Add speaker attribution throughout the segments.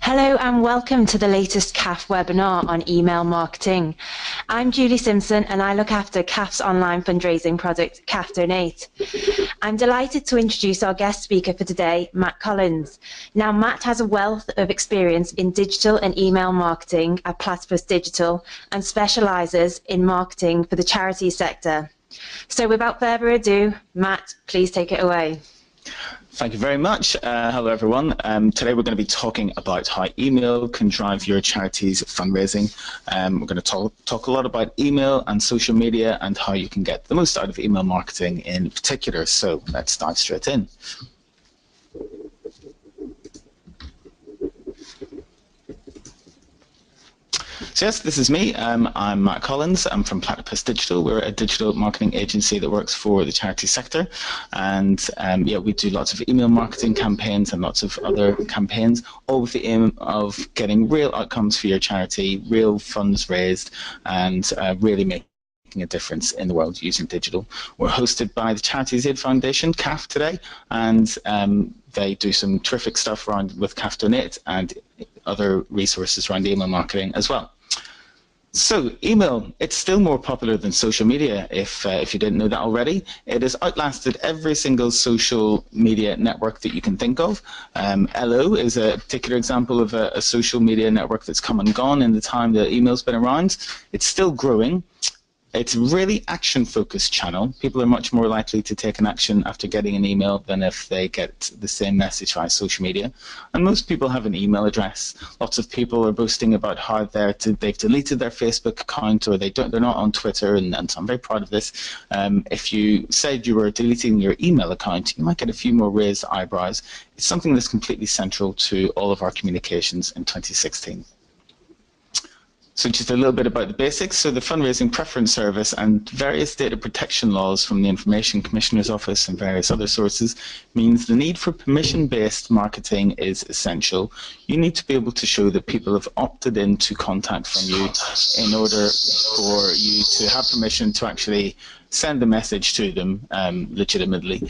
Speaker 1: Hello and welcome to the latest CAF webinar on email marketing. I'm Julie Simpson and I look after CAF's online fundraising product, CAF Donate. I'm delighted to introduce our guest speaker for today, Matt Collins. Now, Matt has a wealth of experience in digital and email marketing at Platypus Digital and specialises in marketing for the charity sector. So without further ado, Matt, please take it away.
Speaker 2: Thank you very much. Hello, everyone. Today we're going to be talking about how email can drive your charity's fundraising. We're going to talk a lot about email and social media and how you can get the most out of email marketing in particular. So let's dive straight in. So yes, this is me. I'm Matt Collins. I'm from Platypus Digital. We're a digital marketing agency that works for the charity sector. And yeah, we do lots of email marketing campaigns and lots of other campaigns, all with the aim of getting real outcomes for your charity, real funds raised, and really making a difference in the world using digital. We're hosted by the Charities Aid Foundation, CAF, today, and they do some terrific stuff around with CAF Donate and other resources around email marketing as well. So email, it's still more popular than social media, if you didn't know that already. It has outlasted every single social media network that you can think of. LO is a particular example of a social media network that's come and gone in the time that email's been around. It's still growing. It's a really action-focused channel. People are much more likely to take an action after getting an email than if they get the same message via social media. And most people have an email address. Lots of people are boasting about how they've deleted their Facebook account or they're not on Twitter, and so I'm very proud of this. If you said you were deleting your email account, you might get a few more raised eyebrows. It's something that's completely central to all of our communications in 2016. So just a little bit about the basics. So the Fundraising Preference Service and various data protection laws from the Information Commissioner's Office and various other sources means the need for permission-based marketing is essential. You need to be able to show that people have opted in to contact from you in order for you to have permission to actually send a message to them legitimately.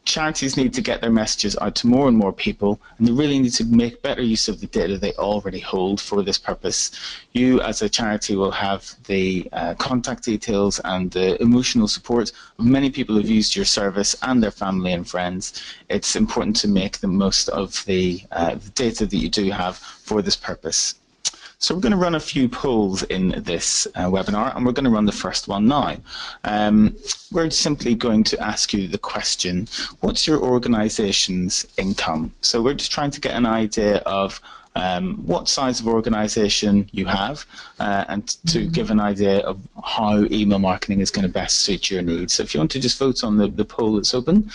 Speaker 2: Charities need to get their messages out to more and more people, and they really need to make better use of the data they already hold for this purpose. You, as a charity, will have the contact details and the emotional support of many people who've used your service and their family and friends. It's important to make the most of the data that you do have for this purpose. So we're going to run a few polls in this webinar, and we're going to run the first one now. We're simply going to ask you the question, what's your organisation's income? So we're just trying to get an idea of what size of organisation you have and to give an idea of how email marketing is going to best suit your needs. So if you want to just vote on the poll that's open,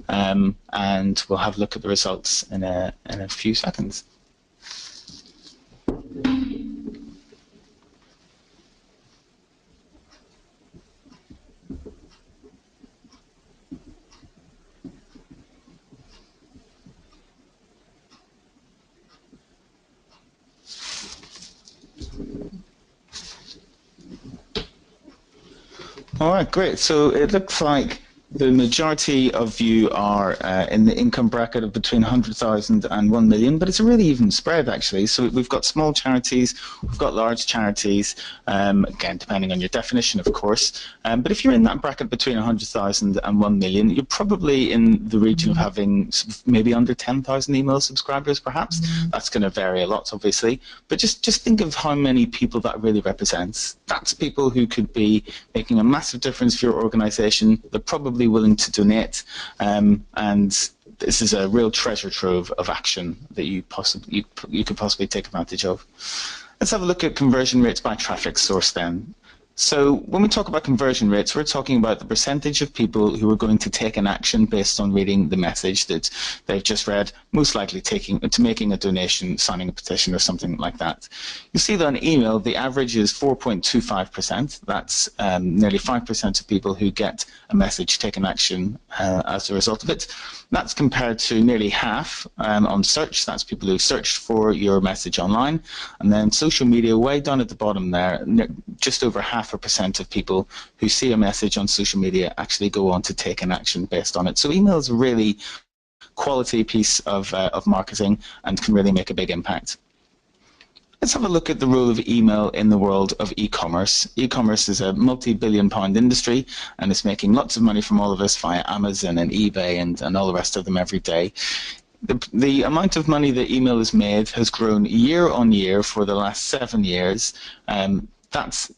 Speaker 2: and we'll have a look at the results in a few seconds. All right, great. So it looks like the majority of you are in the income bracket of between 100,000 and 1 million, but it's a really even spread, actually. So we've got small charities, we've got large charities, again, depending on your definition, of course. But if you're in that bracket between 100,000 and 1 million, you're probably in the region of having maybe under 10,000 email subscribers, perhaps. That's going to vary a lot, obviously. But just think of how many people that really represents. That's people who could be making a massive difference for your organisation. They're probably willing to donate, and this is a real treasure trove of action that you could possibly take advantage of. Let's have a look at conversion rates by traffic source then. So when we talk about conversion rates, we're talking about the percentage of people who are going to take an action based on reading the message that they've just read, most likely making a donation, signing a petition or something like that. You see that on email, the average is 4.25%. That's nearly 5% of people who get a message, take an action as a result of it. That's compared to nearly half on search. That's people who searched for your message online. And then social media, way down at the bottom there, just over 0.5% of people who see a message on social media actually go on to take an action based on it. So email is really quality piece of marketing and can really make a big impact. Let's have a look at the role of email in the world of e-commerce. E-commerce is a multi-billion-pound industry, and it's making lots of money from all of us via Amazon and eBay and all the rest of them every day. The amount of money that email has made has grown year on year for the last 7 years. That's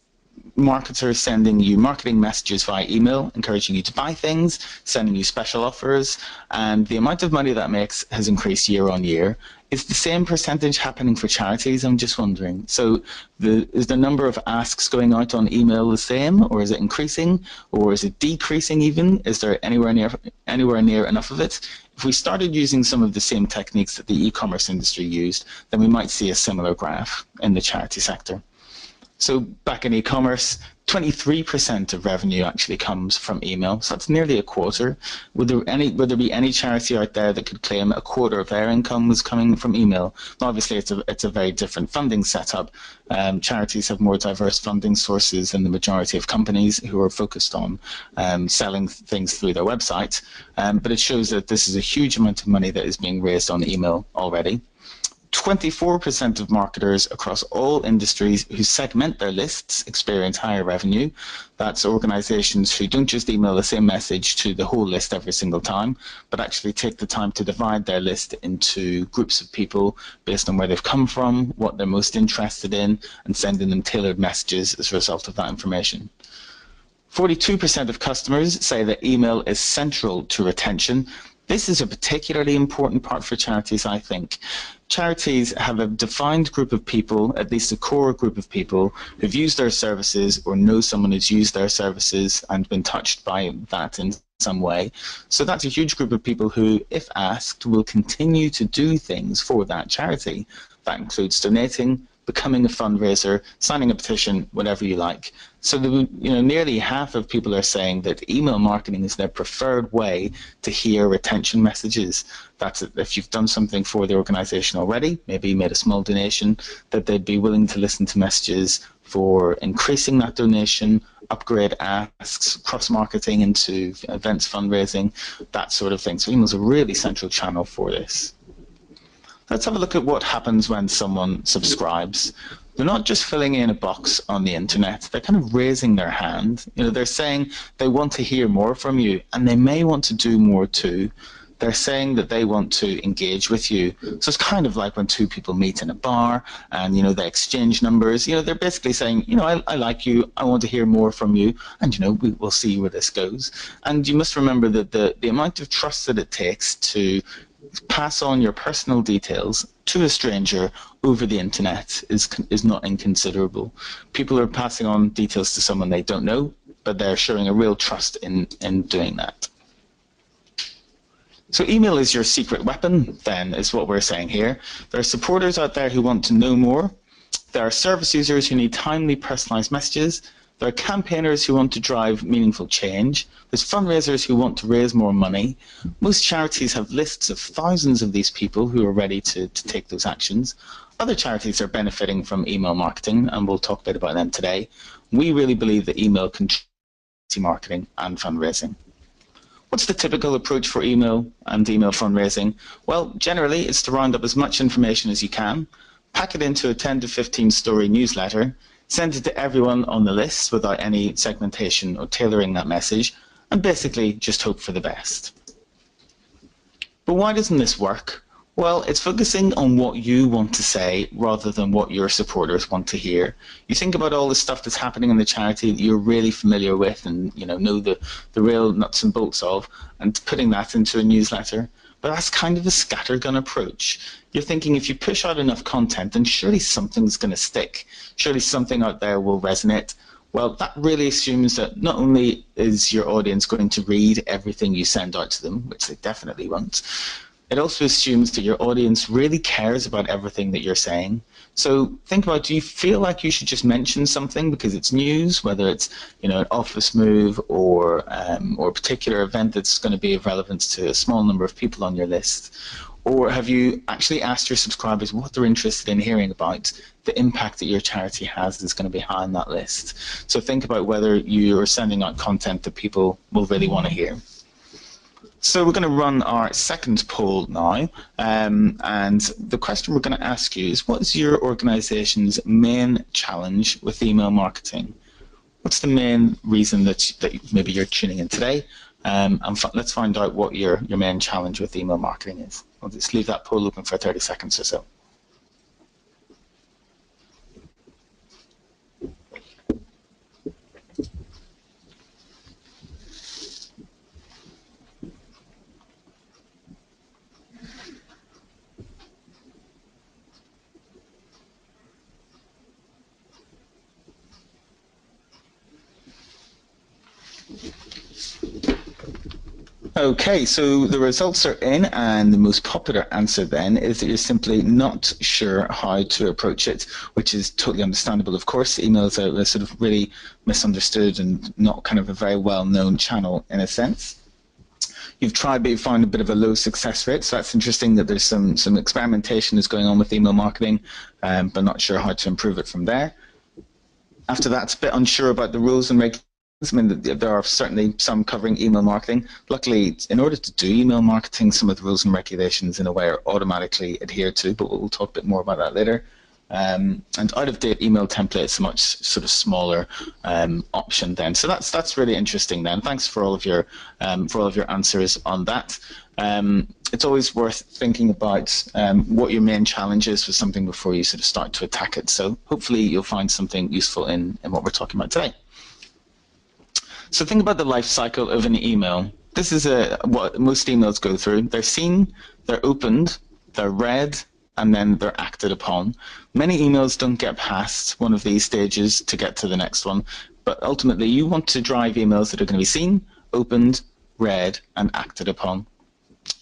Speaker 2: marketers sending you marketing messages via email, encouraging you to buy things, sending you special offers, and the amount of money that makes has increased year on year. Is the same percentage happening for charities? I'm just wondering. So is the number of asks going out on email the same, or is it increasing, or is it decreasing even? Is there anywhere near enough of it? If we started using some of the same techniques that the e-commerce industry used, then we might see a similar graph in the charity sector. So back in e-commerce, 23% of revenue actually comes from email. So that's nearly a quarter. Would there be any charity out there that could claim a quarter of their income was coming from email? Now, obviously, it's a very different funding setup. Charities have more diverse funding sources than the majority of companies who are focused on selling things through their website. But it shows that this is a huge amount of money that is being raised on email already. 24% of marketers across all industries who segment their lists experience higher revenue. That's organizations who don't just email the same message to the whole list every single time, but actually take the time to divide their list into groups of people based on where they've come from, what they're most interested in, and sending them tailored messages as a result of that information. 42% of customers say that email is central to retention. This is a particularly important part for charities, I think. Charities have a defined group of people, at least a core group of people, who've used their services or know someone who's used their services and been touched by that in some way. So that's a huge group of people who, if asked, will continue to do things for that charity. That includes donating, becoming a fundraiser, signing a petition, whatever you like. So nearly half of people are saying that email marketing is their preferred way to hear retention messages. That's if you've done something for the organization already, maybe you made a small donation, that they'd be willing to listen to messages for increasing that donation, upgrade asks, cross-marketing into events, fundraising, that sort of thing. So email is a really central channel for this. Let's have a look at what happens when someone subscribes. They're not just filling in a box on the internet, they're kind of raising their hand. They're saying they want to hear more from you, and they may want to do more too. They're saying that they want to engage with you. So it's kind of like when two people meet in a bar and, they exchange numbers. They're basically saying, I like you, I want to hear more from you, and, we'll see where this goes. And you must remember that the amount of trust that it takes to pass on your personal details to a stranger over the internet is not inconsiderable. People are passing on details to someone they don't know, but they're showing a real trust in doing that. So email is your secret weapon, then, is what we're saying here. There are supporters out there who want to know more. There are service users who need timely, personalized messages. There are campaigners who want to drive meaningful change. There's fundraisers who want to raise more money. Most charities have lists of thousands of these people who are ready to take those actions. Other charities are benefiting from email marketing, and we'll talk a bit about them today. We really believe that email can marketing and fundraising. What's the typical approach for email and email fundraising? Well, generally, it's to round up as much information as you can, pack it into a 10 to 15 story newsletter, send it to everyone on the list without any segmentation or tailoring that message, and basically just hope for the best. But why doesn't this work? Well, it's focusing on what you want to say rather than what your supporters want to hear. You think about all the stuff that's happening in the charity that you're really familiar with and know the real nuts and bolts of, and putting that into a newsletter. But that's kind of a scattergun approach. You're thinking if you push out enough content, then surely something's going to stick. Surely something out there will resonate. Well, that really assumes that not only is your audience going to read everything you send out to them, which they definitely won't, it also assumes that your audience really cares about everything that you're saying. So think about, do you feel like you should just mention something because it's news, whether it's an office move or a particular event that's going to be of relevance to a small number of people on your list? Or have you actually asked your subscribers what they're interested in hearing about? The impact that your charity has is going to be high on that list. So think about whether you're sending out content that people will really want to hear. So we're going to run our second poll now, and the question we're going to ask you is, what is your organisation's main challenge with email marketing? What's the main reason that maybe you're tuning in today? And let's find out what your main challenge with email marketing is. I'll just leave that poll open for 30 seconds or so. Okay, so the results are in, and the most popular answer then is that you're simply not sure how to approach it, which is totally understandable. Of course, emails are sort of really misunderstood and not kind of a very well-known channel in a sense. You've tried, but you've found a bit of a low success rate, so that's interesting that there's some experimentation is going on with email marketing, but not sure how to improve it from there. After that, it's a bit unsure about the rules and regulations. I mean, there are certainly some covering email marketing. Luckily, in order to do email marketing, some of the rules and regulations in a way are automatically adhered to, but we'll talk a bit more about that later. And out-of-date email templates a much sort of smaller option then. So that's really interesting then. Thanks for all of your answers on that. It's always worth thinking about what your main challenge is for something before you sort of start to attack it. So hopefully you'll find something useful in what we're talking about today. So think about the life cycle of an email. This is what most emails go through. They're seen, they're opened, they're read, and then they're acted upon. Many emails don't get past one of these stages to get to the next one, but ultimately you want to drive emails that are going to be seen, opened, read, and acted upon.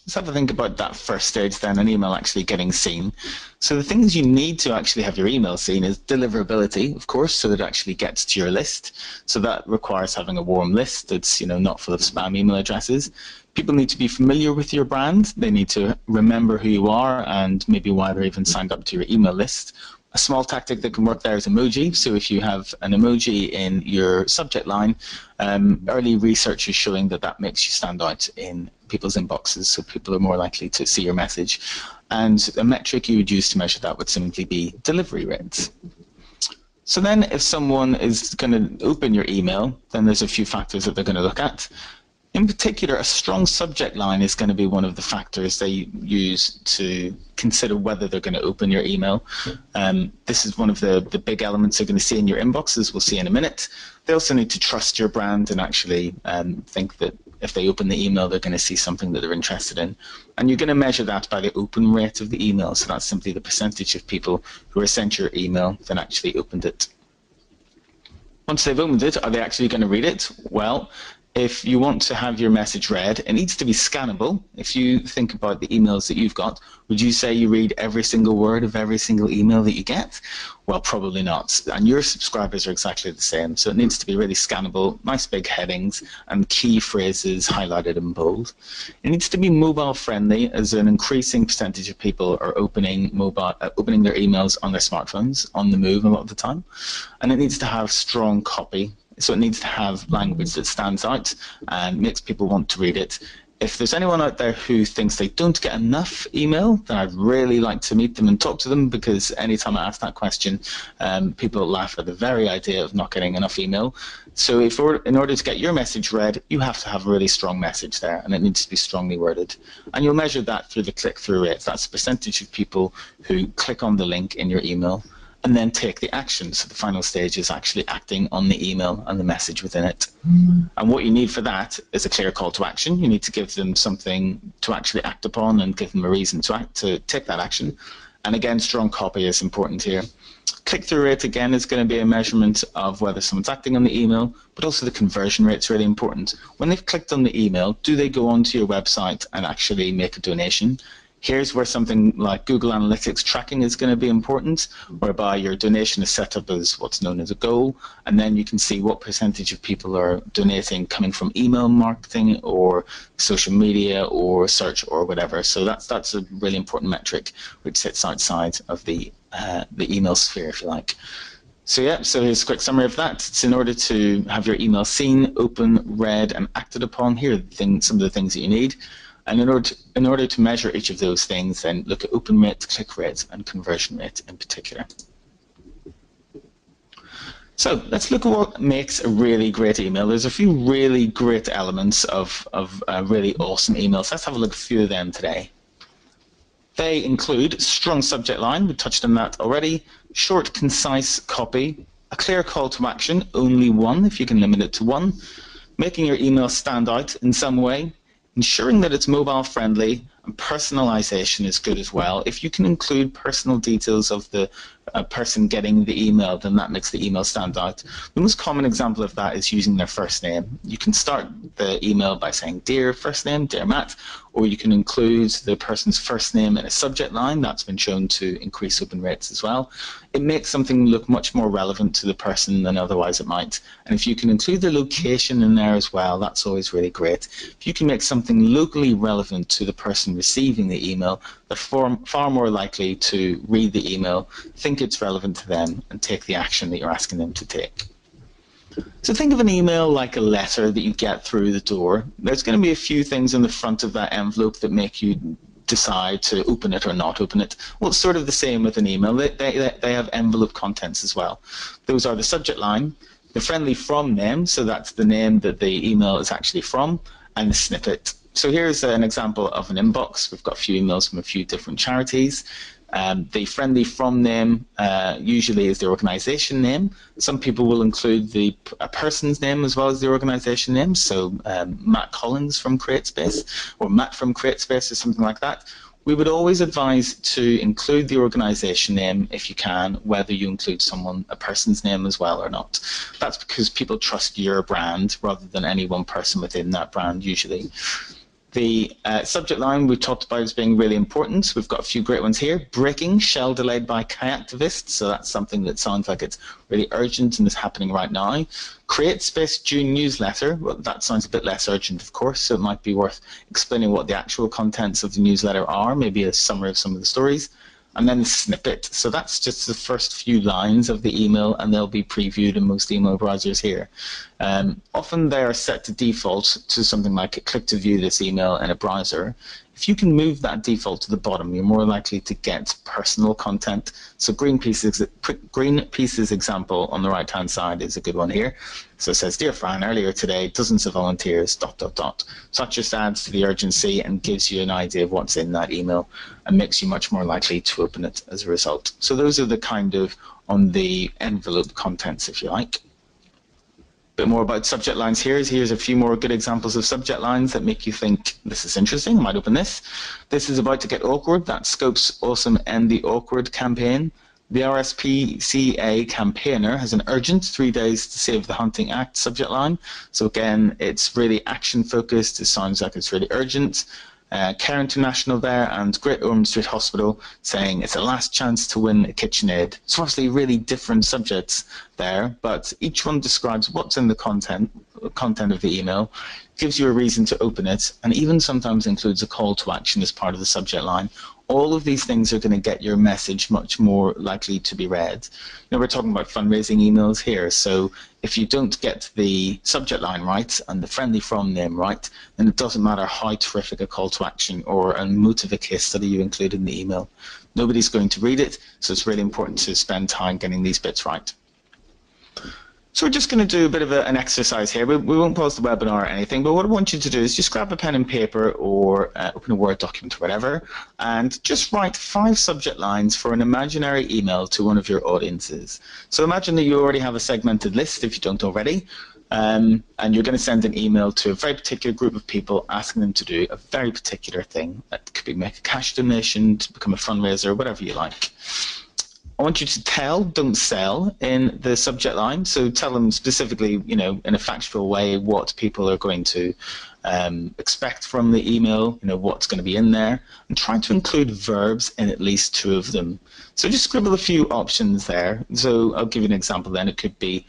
Speaker 2: Let's have a think about that first stage then, an email actually getting seen. So the things you need to actually have your email seen is deliverability, of course, so that it actually gets to your list. So that requires having a warm list that's not full of spam email addresses. People need to be familiar with your brand. They need to remember who you are and maybe why they're even signed up to your email list. A small tactic that can work there is emoji. So if you have an emoji in your subject line, early research is showing that makes you stand out in people's inboxes, so people are more likely to see your message. And a metric you would use to measure that would simply be delivery rates. So then if someone is going to open your email, then there's a few factors that they're going to look at. In particular, a strong subject line is going to be one of the factors they use to consider whether they're going to open your email. This is one of the big elements they're going to see in your inbox, as we'll see in a minute. They also need to trust your brand and actually think that if they open the email, they're going to see something that they're interested in. And you're going to measure that by the open rate of the email. So that's simply the percentage of people who are sent your email that actually opened it. Once they've opened it, are they actually going to read it? Well, if you want to have your message read, it needs to be scannable. If you think about the emails that you've got, would you say you read every single word of every single email that you get? Well, probably not. And your subscribers are exactly the same. So it needs to be really scannable, nice big headings, and key phrases highlighted in bold. It needs to be mobile friendly, as an increasing percentage of people are opening their emails on their smartphones, on the move a lot of the time. And it needs to have strong copy. So it needs to have language that stands out and makes people want to read it. If there's anyone out there who thinks they don't get enough email, then I'd really like to meet them and talk to them, because anytime I ask that question, people laugh at the very idea of not getting enough email. So in order to get your message read, you have to have a really strong message there, and it needs to be strongly worded. And you'll measure that through the click-through rate. That's the percentage of people who click on the link in your email and then take the action. So the final stage is actually acting on the email and the message within it. And what you need for that is a clear call to action. You need to give them something to actually act upon and give them a reason to take that action. And again, strong copy is important here. Click-through rate, again, is going to be a measurement of whether someone's acting on the email, but also the conversion rate is really important. When they've clicked on the email, do they go onto your website and actually make a donation? Here's where something like Google Analytics tracking is going to be important, whereby your donation is set up as what's known as a goal, and then you can see what percentage of people are donating coming from email marketing or social media or search or whatever. So that's a really important metric which sits outside of the email sphere, if you like. So yeah, so here's a quick summary of that. It's in order to have your email seen, open, read, and acted upon. Here are some of the things that you need. And in order to measure each of those things, then look at open rate, click rate, and conversion rate in particular. So let's look at what makes a really great email. There's a few really great elements of really awesome emails. Let's have a look at a few of them today. They include strong subject line, we touched on that already, short, concise copy, a clear call to action, only one if you can limit it to one, making your email stand out in some way, ensuring that it's mobile friendly, and personalization is good as well. If you can include personal details of the person getting the email, then that makes the email stand out. The most common example of that is using their first name. You can start the email by saying, "Dear first name, dear Matt," or you can include the person's first name in a subject line. That's been shown to increase open rates as well. It makes something look much more relevant to the person than otherwise it might. And if you can include the location in there as well, that's always really great. If you can make something locally relevant to the person receiving the email, they're far more likely to read the email, think it's relevant to them, and take the action that you're asking them to take. So think of an email like a letter that you get through the door. There's going to be a few things in the front of that envelope that make you decide to open it or not open it. Well, it's sort of the same with an email. They have envelope contents as well. Those are the subject line, the friendly from name, so that's the name that the email is actually from, and the snippet. So here's an example of an inbox. We've got a few emails from a few different charities. The friendly from name usually is the organisation name. Some people will include a person's name as well as the organisation name. So Matt Collins from CreateSpace or Matt from CreateSpace or something like that. We would always advise to include the organisation name if you can, whether you include a person's name as well or not. That's because people trust your brand rather than any one person within that brand usually. The subject line we talked about as being really important. We've got a few great ones here. Breaking, shell delayed by kayaktivists. So that's something that sounds like it's really urgent and is happening right now. CreateSpace June newsletter. Well, that sounds a bit less urgent, of course, so it might be worth explaining what the actual contents of the newsletter are, maybe a summary of some of the stories. And then the snippet. So that's just the first few lines of the email, and they'll be previewed in most email browsers here. Often they are set to default to something like click to view this email in a browser. If you can move that default to the bottom, you're more likely to get personal content. So Greenpeace's example on the right-hand side is a good one here. So it says, "Dear Fran, earlier today, dozens of volunteers, ... So that just adds to the urgency and gives you an idea of what's in that email and makes you much more likely to open it as a result. So those are the kind of on the envelope contents, if you like. Bit more about subject lines here. Here's a few more good examples of subject lines that make you think this is interesting. I might open this. This is about to get awkward. That's Scope's awesome End the Awkward campaign. The RSPCA campaigner has an urgent 3 days to save the Hunting Act subject line. So again, it's really action focused. It sounds like it's really urgent. Care International there and Great Ormond Street Hospital saying it's a last chance to win a KitchenAid. So obviously really different subjects there, but each one describes what's in the content of the email, gives you a reason to open it, and even sometimes includes a call to action as part of the subject line. All of these things are going to get your message much more likely to be read. We're talking about fundraising emails here, so if you don't get the subject line right and the friendly from name right, then it doesn't matter how terrific a call to action or a motive case study you include in the email. Nobody's going to read it, so it's really important to spend time getting these bits right. So we're just going to do a bit of an exercise here. We won't pause the webinar or anything, but what I want you to do is just grab a pen and paper or open a Word document or whatever, and just write 5 subject lines for an imaginary email to one of your audiences. So imagine that you already have a segmented list, if you don't already, and you're going to send an email to a very particular group of people asking them to do a very particular thing. That could be make a cash donation, to become a fundraiser, whatever you like. I want you to tell, don't sell, in the subject line. So tell them specifically, in a factual way, what people are going to expect from the email, what's going to be in there, and try to include verbs in at least 2 of them. So just scribble a few options there. So I'll give you an example then. It could be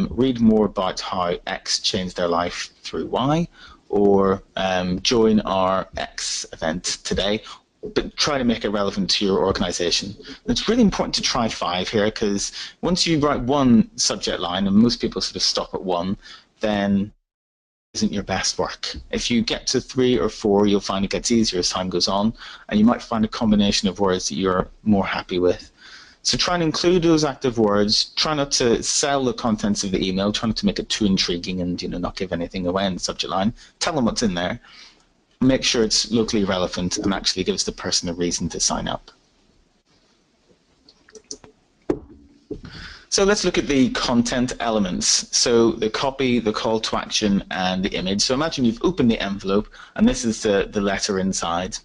Speaker 2: read more about how X changed their life through Y, or join our X event today. but try to make it relevant to your organization. It's really important to try 5 here, because once you write one subject line, and most people sort of stop at 1, then isn't your best work. If you get to 3 or 4, you'll find it gets easier as time goes on, and you might find a combination of words that you're more happy with. So try and include those active words. Try not to sell the contents of the email. Try not to make it too intriguing and not give anything away in the subject line. Tell them what's in there. Make sure it's locally relevant and actually gives the person a reason to sign up. So let's look at the content elements. So the copy, the call to action, and the image. So imagine you've opened the envelope, and this is the letter inside.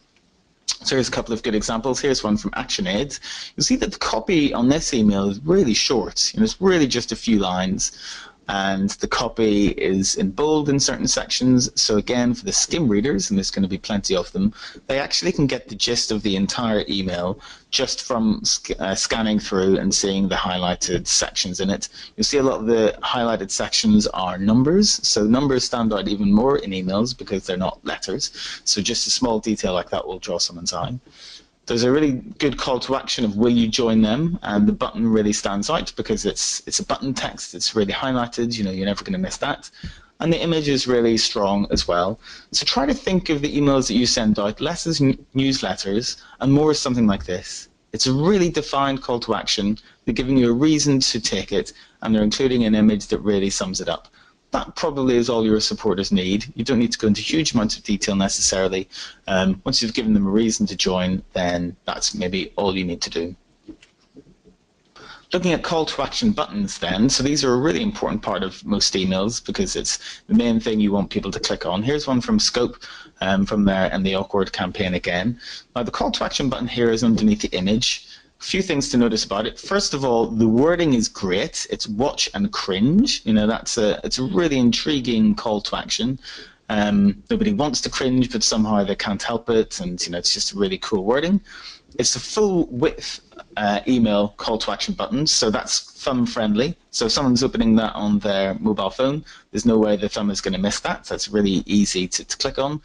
Speaker 2: So here's a couple of good examples. Here's one from ActionAid. You'll see that the copy on this email is really short. It's really just a few lines. And the copy is in bold in certain sections. So again, for the skim readers, and there's going to be plenty of them, they actually can get the gist of the entire email just from scanning through and seeing the highlighted sections in it. You'll see a lot of the highlighted sections are numbers. So numbers stand out even more in emails because they're not letters. So just a small detail like that will draw someone's eye. There's a really good call to action of will you join them, and the button really stands out because it's a button text. It's really highlighted. You're never going to miss that. And the image is really strong as well. So try to think of the emails that you send out less as newsletters and more as something like this. It's a really defined call to action. They're giving you a reason to take it, and they're including an image that really sums it up. That probably is all your supporters need. You don't need to go into huge amounts of detail necessarily. Once you've given them a reason to join, then that's maybe all you need to do. Looking at call to action buttons then, so these are a really important part of most emails because it's the main thing you want people to click on. Here's one from Scope from there and the Awkward campaign again. Now the call to action button here is underneath the image. A few things to notice about it. First of all, the wording is great. It's watch and cringe. It's a really intriguing call to action. Nobody wants to cringe, but somehow they can't help it, and it's just a really cool wording. It's a full width email call to action button, so that's thumb friendly. So if someone's opening that on their mobile phone, there's no way the thumb is going to miss that. So it's really easy to click on.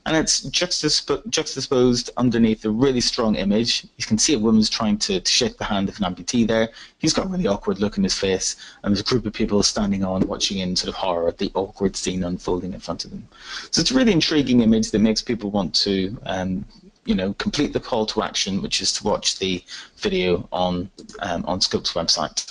Speaker 2: And it's juxtaposed underneath a really strong image. You can see a woman's trying to shake the hand of an amputee there. He's got a really awkward look in his face, and there's a group of people standing on watching in sort of horror at the awkward scene unfolding in front of them. So it's a really intriguing image that makes people want to complete the call to action, which is to watch the video on Scope's website.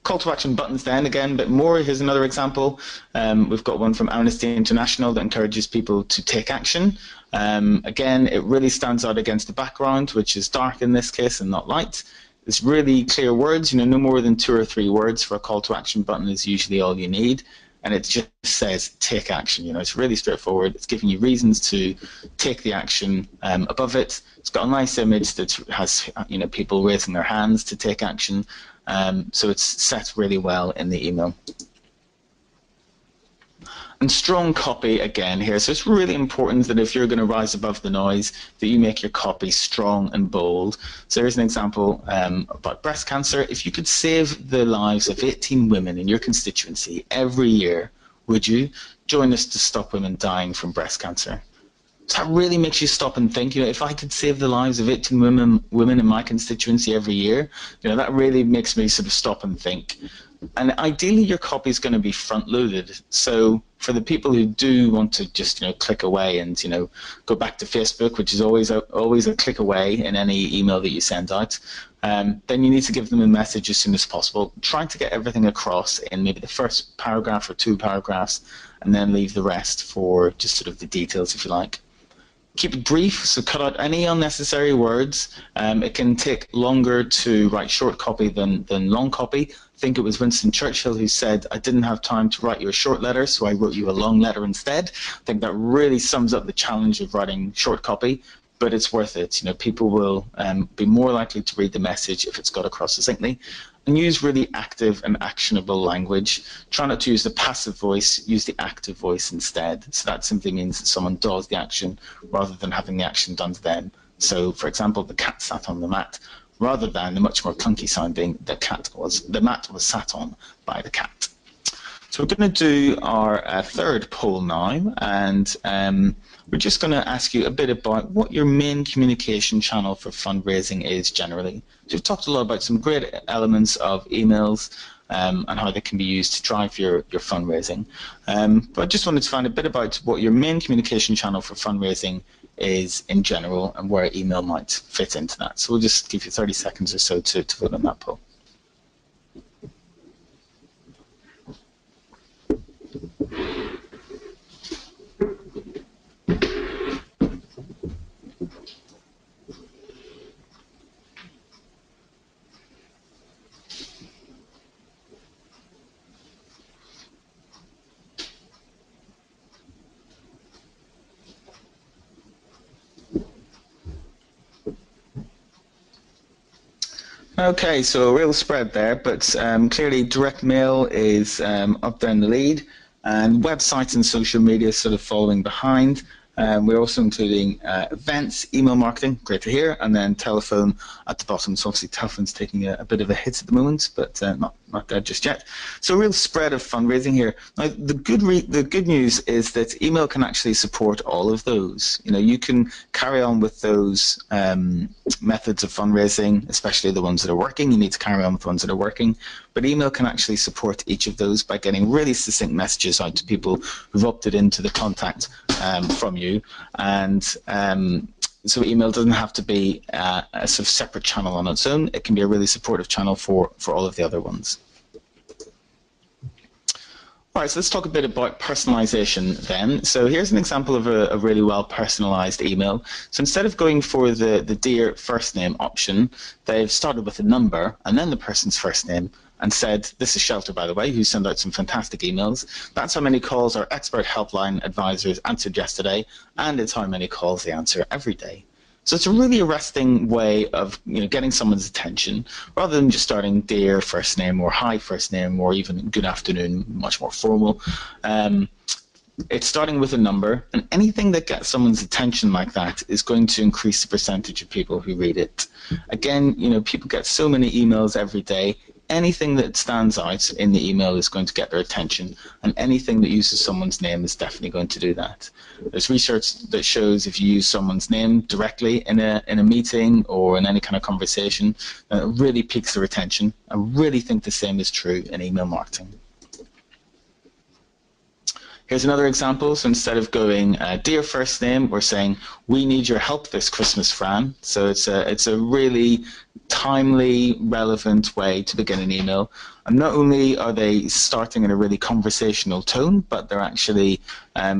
Speaker 2: Call to action buttons then, again, a bit more. Here's another example. We've got one from Amnesty International that encourages people to take action. Again, it really stands out against the background, which is dark in this case and not light. It's really clear words, no more than 2 or 3 words for a call to action button is usually all you need. And it just says take action. It's really straightforward. It's giving you reasons to take the action. Above it, it's got a nice image that has people raising their hands to take action. So it's set really well in the email. And strong copy again here. So it's really important that if you're going to rise above the noise, that you make your copy strong and bold. So here's an example about breast cancer. If you could save the lives of 18 women in your constituency every year, would you join us to stop women dying from breast cancer? So that really makes you stop and think, if I could save the lives of 18 women in my constituency every year, that really makes me sort of stop and think. And ideally your copy is going to be front loaded. So for the people who do want to just click away and go back to Facebook, which is always a click away in any email that you send out, then you need to give them a message as soon as possible, trying to get everything across in maybe the first paragraph or 2 paragraphs, and then leave the rest for just sort of the details, if you like. Keep it brief, so cut out any unnecessary words. It can take longer to write short copy than long copy. I think it was Winston Churchill who said, I didn't have time to write you a short letter, so I wrote you a long letter instead. I think that really sums up the challenge of writing short copy, but it's worth it. People will be more likely to read the message if it's got across succinctly. And use really active and actionable language. Try not to use the passive voice, use the active voice instead. So that simply means that someone does the action rather than having the action done to them. So, for example, the cat sat on the mat, rather than the much more clunky sounding the mat was sat on by the cat. So we're going to do our third poll now, and we're just going to ask you a bit about what your main communication channel for fundraising is generally. So we've talked a lot about some great elements of emails and how they can be used to drive your fundraising. But I just wanted to find a bit about what your main communication channel for fundraising is in general and where email might fit into that. So we'll just give you 30 seconds or so to vote on that poll. Okay, so a real spread there, but clearly direct mail is up there in the lead, and websites and social media sort of following behind. We're also including events, email marketing, great to hear, and then telephone at the bottom. So obviously telephone's taking a bit of a hit at the moment, but not dead just yet. So a real spread of fundraising here. Now the good news is that email can actually support all of those. You know, you can carry on with those methods of fundraising, especially the ones that are working. You need to carry on with the ones that are working, but email can actually support each of those by getting really succinct messages out to people who've opted into the contact from you. And so email doesn't have to be a sort of separate channel on its own. It can be a really supportive channel for all of the other ones. All right, so let's talk a bit about personalization then. So here's an example of a really well personalized email. So instead of going for the dear first name option, they've started with a number and then the person's first name and said, this is Shelter, by the way, who sent out some fantastic emails. That's how many calls our expert helpline advisors answered yesterday, and it's how many calls they answer every day. So it's a really arresting way of getting someone's attention, rather than just starting dear first name or hi first name or even good afternoon, much more formal. It's starting with a number, and anything that gets someone's attention like that is going to increase the percentage of people who read it. Again, people get so many emails every day. Anything that stands out in the email is going to get their attention, and anything that uses someone's name is definitely going to do that. There's research that shows if you use someone's name directly in a meeting or in any kind of conversation, it really piques their attention. I really think the same is true in email marketing. Here's another example. So instead of going dear first name, we're saying we need your help this Christmas, Fran. So it's a really timely, relevant way to begin an email. And not only are they starting in a really conversational tone, but they're actually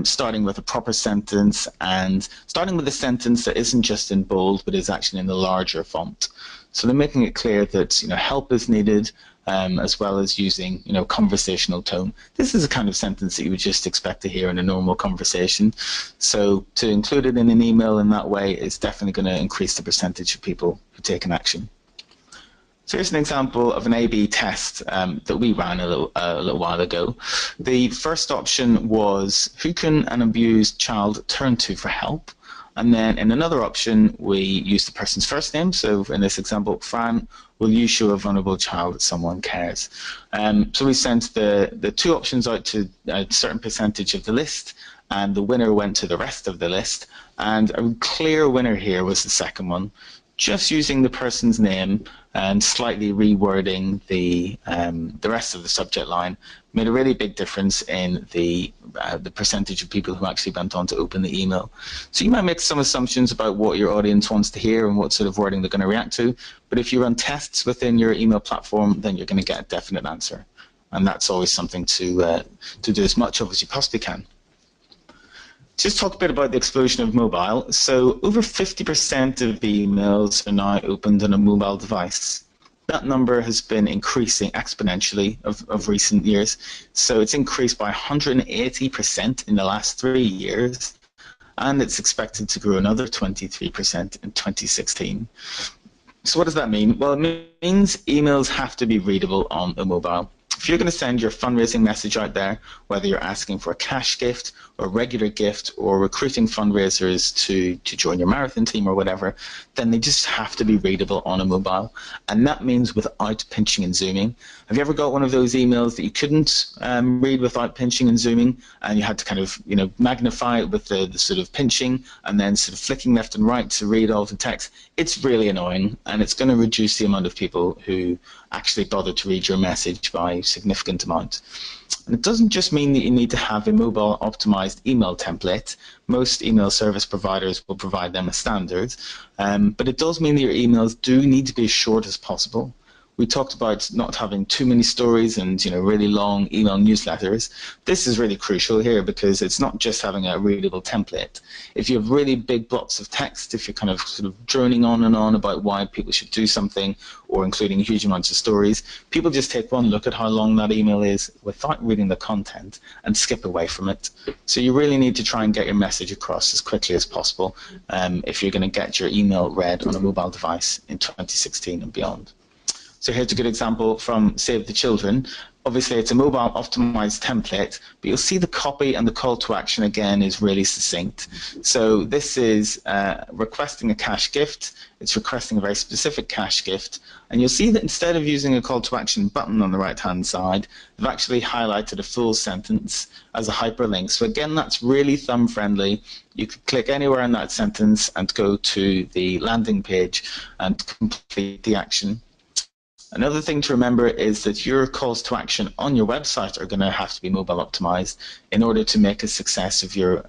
Speaker 2: starting with a proper sentence and starting with a sentence that isn't just in bold, but is actually in the larger font. So they're making it clear that help is needed, as well as using conversational tone. This is a kind of sentence that you would just expect to hear in a normal conversation. So to include it in an email in that way is definitely going to increase the percentage of people who take an action. So here's an example of an A/B test that we ran a little while ago. The first option was, who can an abused child turn to for help? And then in another option, we used the person's first name. So in this example, Fran, will you show a vulnerable child that someone cares? So we sent the two options out to a certain percentage of the list, and the winner went to the rest of the list. And a clear winner here was the second one. Just using the person's name and slightly rewording the rest of the subject line made a really big difference in the percentage of people who actually went on to open the email. So you might make some assumptions about what your audience wants to hear and what sort of wording they're going to react to, but if you run tests within your email platform, then you're going to get a definite answer, and that's always something to do as much of as you possibly can. Just talk a bit about the explosion of mobile. So over 50% of emails are now opened on a mobile device. That number has been increasing exponentially of recent years. So it's increased by 180% in the last 3 years, and it's expected to grow another 23% in 2016. So what does that mean? Well, it means emails have to be readable on a mobile. If you're going to send your fundraising message out there, whether you're asking for a cash gift or a regular gift or recruiting fundraisers to join your marathon team or whatever, then they just have to be readable on a mobile. And that means without pinching and zooming. Have you ever got one of those emails that you couldn't read without pinching and zooming, and you had to kind of magnify it with the sort of pinching and then sort of flicking left and right to read all the text? It's really annoying, and it's going to reduce the amount of people who actually bother to read your message by a significant amount. And it doesn't just mean that you need to have a mobile optimized email template. Most email service providers will provide them as standard, but it does mean that your emails do need to be as short as possible. We talked about not having too many stories and really long email newsletters. This is really crucial here because it's not just having a readable template. If you have really big blocks of text, if you're kind of sort of droning on and on about why people should do something or including huge amounts of stories, people just take one look at how long that email is without reading the content and skip away from it. So you really need to try and get your message across as quickly as possible if you're going to get your email read on a mobile device in 2016 and beyond. So here's a good example from Save the Children. Obviously, it's a mobile optimized template, but you'll see the copy and the call to action again is really succinct. So this is requesting a cash gift. It's requesting a very specific cash gift. And you'll see that instead of using a call to action button on the right-hand side, they've actually highlighted a full sentence as a hyperlink. So again, that's really thumb-friendly. You could click anywhere in that sentence and go to the landing page and complete the action. Another thing to remember is that your calls to action on your website are going to have to be mobile optimized in order to make a success of your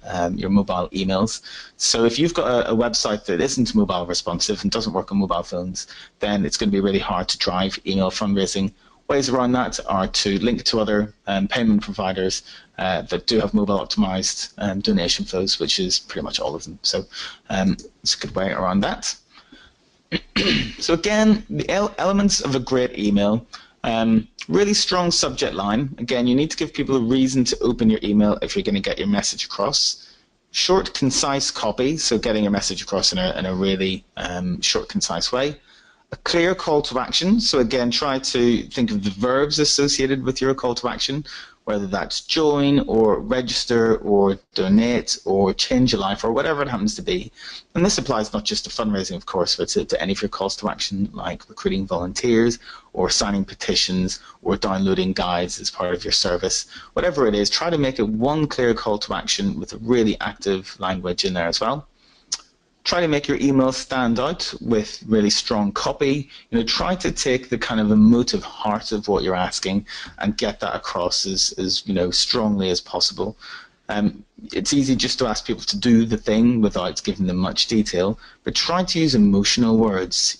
Speaker 2: mobile emails. So if you've got a website that isn't mobile responsive and doesn't work on mobile phones, then it's going to be really hard to drive email fundraising. Ways around that are to link to other payment providers that do have mobile optimized donation flows, which is pretty much all of them. So it's a good way around that. So again, the elements of a great email, really strong subject line. Again, you need to give people a reason to open your email if you're going to get your message across. Short, concise copy, so getting your message across in a really short, concise way. A clear call to action, so again, try to think of the verbs associated with your call to action, whether that's join or register or donate or change your life or whatever it happens to be. And this applies not just to fundraising, of course, but to any of your calls to action like recruiting volunteers or signing petitions or downloading guides as part of your service. Whatever it is, try to make it one clear call to action with a really active language in there as well. Try to make your email stand out with really strong copy. Try to take the kind of emotive heart of what you're asking and get that across as strongly as possible. It's easy just to ask people to do the thing without giving them much detail, but try to use emotional words.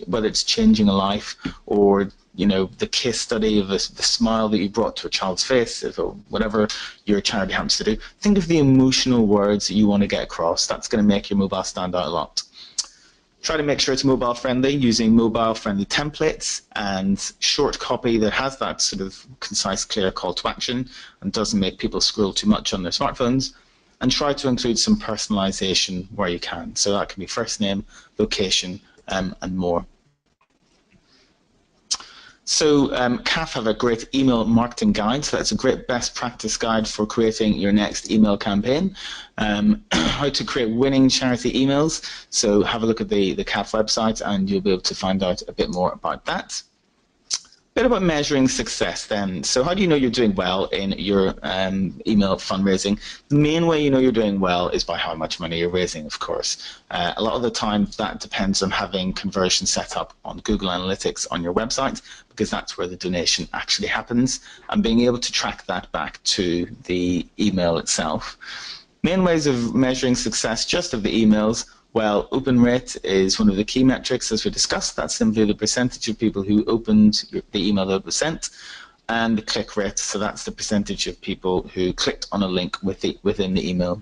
Speaker 2: Whether it's changing a life or the case study of the smile that you brought to a child's face, or whatever your charity happens to do. Think of the emotional words that you want to get across. That's going to make your mobile stand out a lot. Try to make sure it's mobile friendly using mobile friendly templates and short copy that has that sort of concise, clear call to action and doesn't make people scroll too much on their smartphones. And try to include some personalization where you can. So that can be first name, location, and more. So CAF have a great email marketing guide. So that's a great best practice guide for creating your next email campaign. How to create winning charity emails. So have a look at the CAF website and you'll be able to find out a bit more about that. A bit about measuring success then. So how do you know you're doing well in your email fundraising? The main way you know you're doing well is by how much money you're raising, of course. A lot of the time that depends on having conversion set up on Google Analytics on your website, because that's where the donation actually happens, and being able to track that back to the email itself. Main ways of measuring success just of the emails. Well, open rate is one of the key metrics, as we discussed. That's simply the percentage of people who opened the email that was sent, and the click rate, so that's the percentage of people who clicked on a link within the email.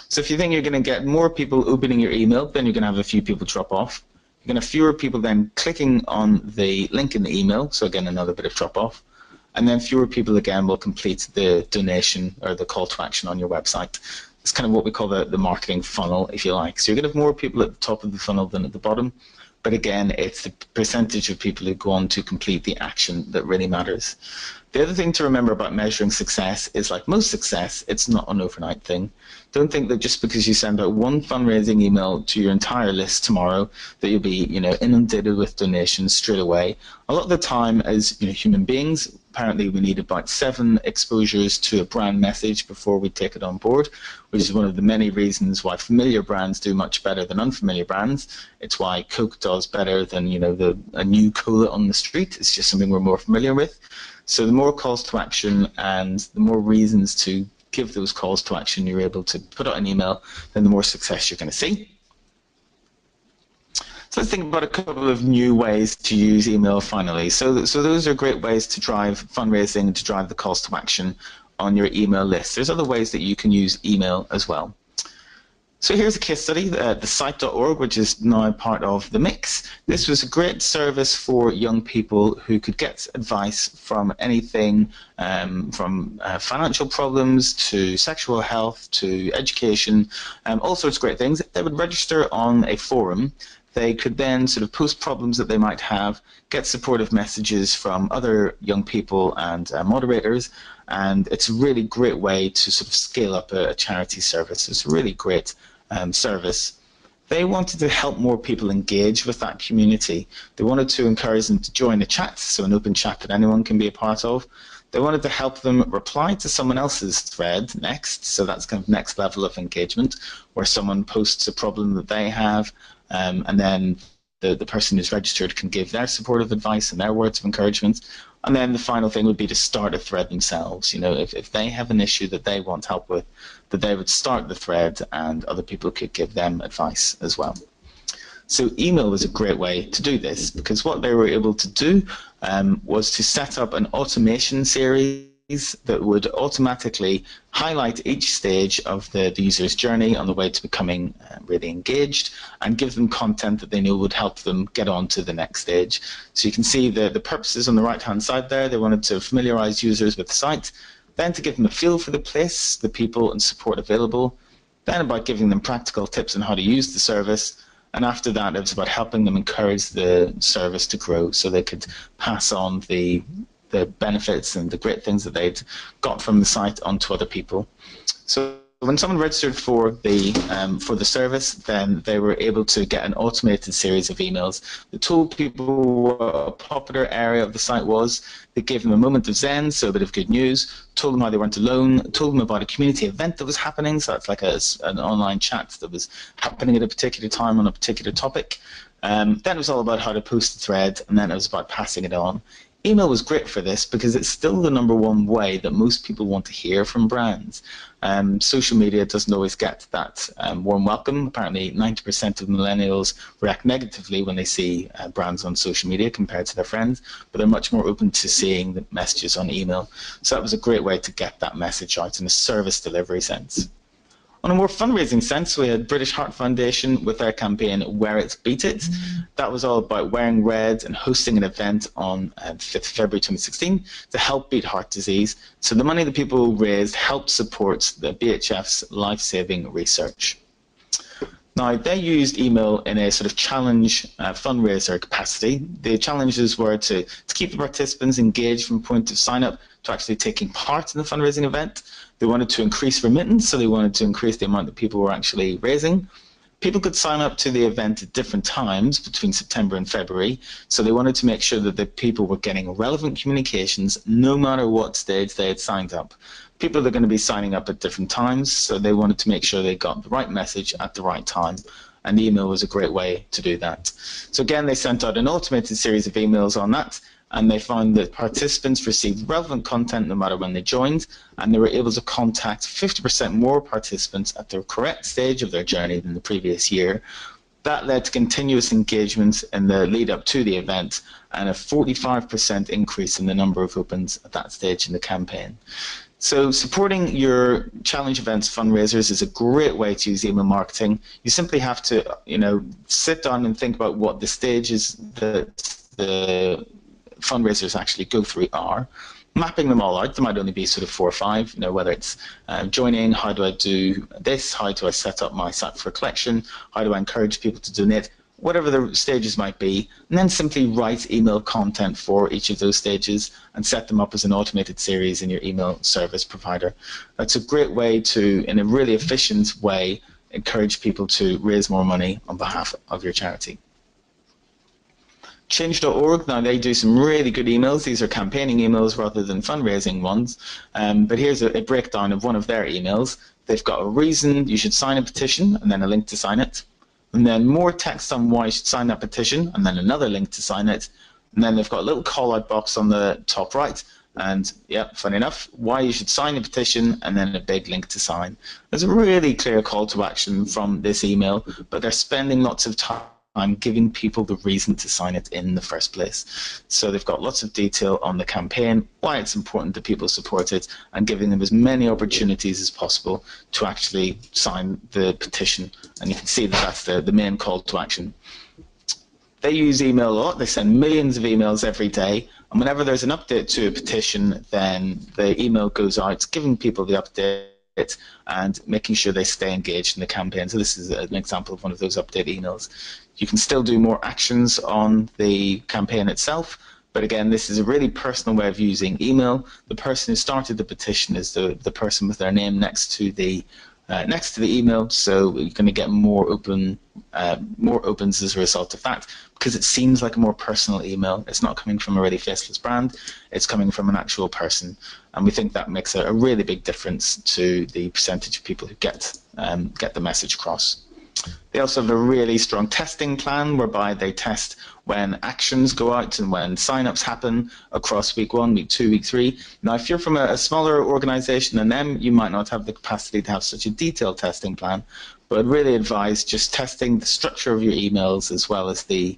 Speaker 2: So if you think you're going to get more people opening your email, then you're going to have a few people drop off. You're going to have fewer people then clicking on the link in the email, so again, another bit of drop off. And then fewer people again will complete the donation or the call to action on your website. It's kind of what we call the marketing funnel, if you like. So you're going to have more people at the top of the funnel than at the bottom. But again, it's the percentage of people who go on to complete the action that really matters. The other thing to remember about measuring success is, like most success, it's not an overnight thing. Don't think that just because you send out one fundraising email to your entire list tomorrow that you'll be, inundated with donations straight away. A lot of the time, as human beings, apparently we need about 7 exposures to a brand message before we take it on board, which is one of the many reasons why familiar brands do much better than unfamiliar brands. It's why Coke does better than a new cola on the street. It's just something we're more familiar with. So the more calls to action and the more reasons to give those calls to action you're able to put out an email, then the more success you're going to see. So let's think about a couple of new ways to use email finally. So those are great ways to drive fundraising, to drive the calls to action on your email list. There's other ways that you can use email as well. So here's a case study, the site.org, which is now part of the mix. This was a great service for young people who could get advice from anything from financial problems to sexual health to education, all sorts of great things. They would register on a forum. They could then sort of post problems that they might have, get supportive messages from other young people and moderators, and it's a really great way to sort of scale up a charity service. It's a really great service. They wanted to help more people engage with that community. They wanted to encourage them to join a chat, so an open chat that anyone can be a part of. They wanted to help them reply to someone else's thread next, so that's kind of next level of engagement, where someone posts a problem that they have, and then the person who's registered can give their supportive advice and their words of encouragement. And then the final thing would be to start a thread themselves. If they have an issue that they want help with, that they would start the thread and other people could give them advice as well. So email was a great way to do this, because what they were able to do was to set up an automation series that would automatically highlight each stage of the user's journey on the way to becoming really engaged, and give them content that they knew would help them get on to the next stage. So you can see the purposes on the right hand side there. They wanted to familiarize users with the site, then to give them a feel for the place, the people and support available, then about giving them practical tips on how to use the service, and after that it was about helping them encourage the service to grow so they could pass on the benefits and the great things that they'd got from the site onto other people. So when someone registered for the service, then they were able to get an automated series of emails that told people what a popular area of the site was. They gave them a moment of zen, so a bit of good news, told them how they weren't alone, told them about a community event that was happening, so that's like an online chat that was happening at a particular time on a particular topic. Then it was all about how to post the thread, and then it was about passing it on. Email was great for this because it's still the #1 way that most people want to hear from brands. Social media doesn't always get that warm welcome. Apparently 90% of millennials react negatively when they see brands on social media compared to their friends, but they're much more open to seeing the messages on email. So that was a great way to get that message out in a service delivery sense. On a more fundraising sense, we had British Heart Foundation with their campaign Wear It, Beat It. That was all about wearing red and hosting an event on 5th February 2016 to help beat heart disease. So the money that people raised helped support the BHF's life-saving research. Now, they used email in a sort of challenge fundraiser capacity. The challenges were to keep the participants engaged from point of sign-up to actually taking part in the fundraising event. They wanted to increase remittance, so they wanted to increase the amount that people were actually raising. People could sign up to the event at different times between September and February, so they wanted to make sure that the people were getting relevant communications no matter what stage they had signed up. People are going to be signing up at different times, so they wanted to make sure they got the right message at the right time, and email was a great way to do that. So again, they sent out an automated series of emails on that, and they found that participants received relevant content no matter when they joined, and they were able to contact 50% more participants at the correct stage of their journey than the previous year. That led to continuous engagement in the lead up to the event and a 45% increase in the number of opens at that stage in the campaign. So supporting your challenge events fundraisers is a great way to use email marketing. You simply have to, sit down and think about what the stages that the fundraisers actually go through are, mapping them all out. There might only be sort of 4 or 5, whether it's joining, how do I do this, how do I set up my site for collection, how do I encourage people to donate, whatever the stages might be, and then simply write email content for each of those stages and set them up as an automated series in your email service provider. That's a great way to, in a really efficient way, encourage people to raise more money on behalf of your charity. Change.org, now they do some really good emails. These are campaigning emails rather than fundraising ones. But here's a breakdown of one of their emails. They've got a reason you should sign a petition and then a link to sign it. And then more text on why you should sign that petition and then another link to sign it. And then they've got a little call out box on the top right. And yeah, funny enough, why you should sign a petition and then a big link to sign. There's a really clear call to action from this email, but they're spending lots of time giving people the reason to sign it in the first place. So they've got lots of detail on the campaign, why it's important that people support it, and giving them as many opportunities as possible to actually sign the petition. And you can see that that's the main call to action. They use email a lot. They send millions of emails every day. And whenever there's an update to a petition, then the email goes out giving people the update and making sure they stay engaged in the campaign. So this is an example of one of those update emails. You can still do more actions on the campaign itself, but again, this is a really personal way of using email. The person who started the petition is the person with their name next to the email, so you're going to get more opens as a result of that, because it seems like a more personal email. It's not coming from a really faceless brand, it's coming from an actual person, and we think that makes a really big difference to the percentage of people who get the message across. They also have a really strong testing plan whereby they test when actions go out and when sign-ups happen across week 1, week 2, week 3. Now, if you're from a smaller organisation than them, you might not have the capacity to have such a detailed testing plan, but I'd really advise just testing the structure of your emails as well as the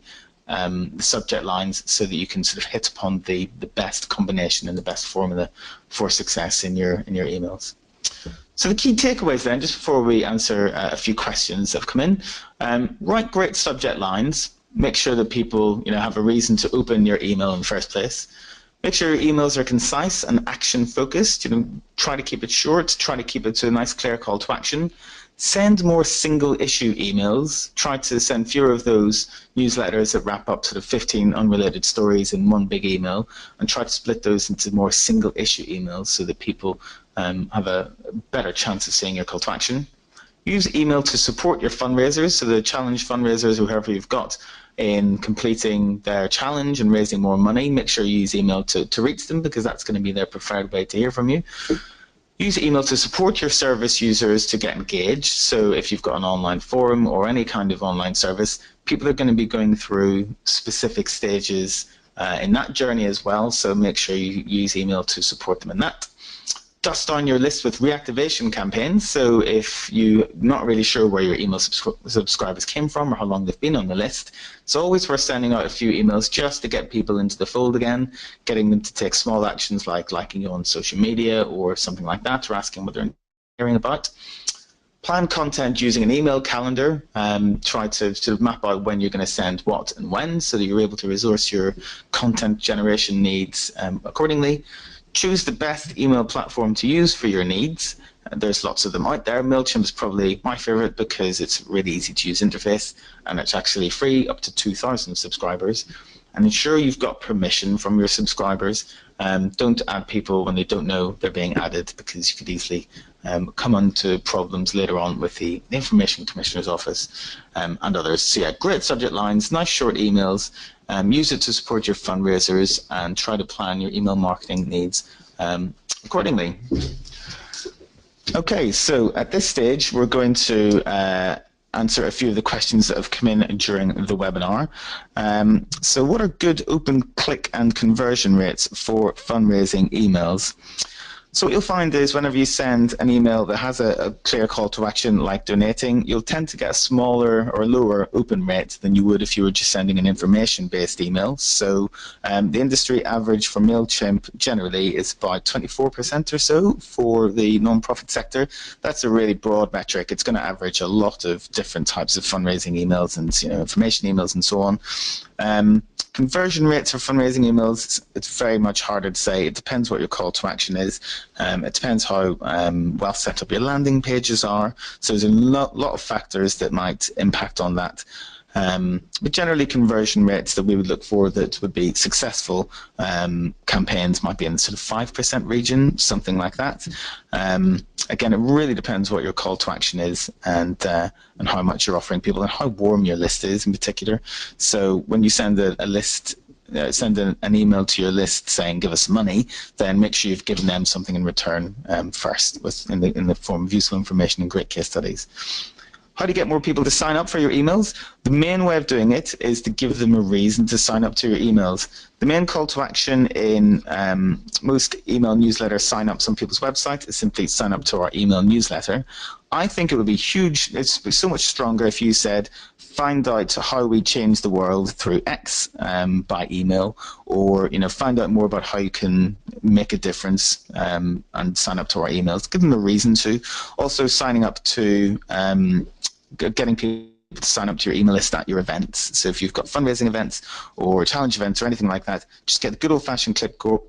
Speaker 2: subject lines so that you can sort of hit upon the best combination and the best formula for success in your emails. So the key takeaways then, just before we answer a few questions that have come in, write great subject lines. Make sure that people have a reason to open your email in the first place. Make sure your emails are concise and action focused. Try to keep it short, try to keep it to a nice clear call to action. Send more single issue emails. Try to send fewer of those newsletters that wrap up sort of 15 unrelated stories in one big email, and try to split those into more single issue emails so that people have a better chance of seeing your call to action. Use email to support your fundraisers, so the challenge fundraisers, whoever you've got, in completing their challenge and raising more money. Make sure you use email to reach them, because that's going to be their preferred way to hear from you. Use email to support your service users to get engaged. So if you've got an online forum or any kind of online service, people are going to be going through specific stages in that journey as well. So make sure you use email to support them in that. Dust down your list with reactivation campaigns. So if you're not really sure where your email subscribers came from or how long they've been on the list, it's always worth sending out a few emails just to get people into the fold again, getting them to take small actions like liking you on social media or something like that, or asking what they're hearing about. Plan content using an email calendar. Try to sort of map out when you're going to send what and when, so that you're able to resource your content generation needs accordingly. Choose the best email platform to use for your needs. There's lots of them out there. MailChimp is probably my favorite because it's a really easy to use interface, and it's actually free up to 2,000 subscribers. And ensure you've got permission from your subscribers. Don't add people when they don't know they're being added, because you could easily come onto problems later on with the Information Commissioner's Office and others. So yeah, great subject lines, nice short emails. Use it to support your fundraisers, and try to plan your email marketing needs accordingly. Okay, so at this stage we're going to answer a few of the questions that have come in during the webinar. So what are good open click and conversion rates for fundraising emails? So what you'll find is whenever you send an email that has a clear call to action like donating, you'll tend to get a smaller or lower open rate than you would if you were just sending an information-based email. So the industry average for MailChimp generally is about 24% or so for the non-profit sector. That's a really broad metric. It's going to average a lot of different types of fundraising emails and information emails and so on. Conversion rates for fundraising emails, it's very much harder to say. It depends what your call to action is. It depends how well set up your landing pages are. So there's a lot of factors that might impact on that. But generally, conversion rates that we would look for that would be successful campaigns might be in the sort of 5% region, something like that. Again, it really depends what your call to action is and how much you're offering people and how warm your list is in particular. So when you send a list, send an email to your list saying give us money, then make sure you've given them something in return first, in the form of useful information and great case studies. How do you get more people to sign up for your emails? The main way of doing it is to give them a reason to sign up to your emails. The main call to action in most email newsletter sign-ups on people's website is simply sign up to our email newsletter. I think it would be huge, it's so much stronger if you said, find out how we change the world through X by email, or find out more about how you can make a difference and sign up to our emails. Give them a reason to. Also signing up to getting people to sign up to your email list at your events. So if you've got fundraising events or challenge events or anything like that, just get the good old-fashioned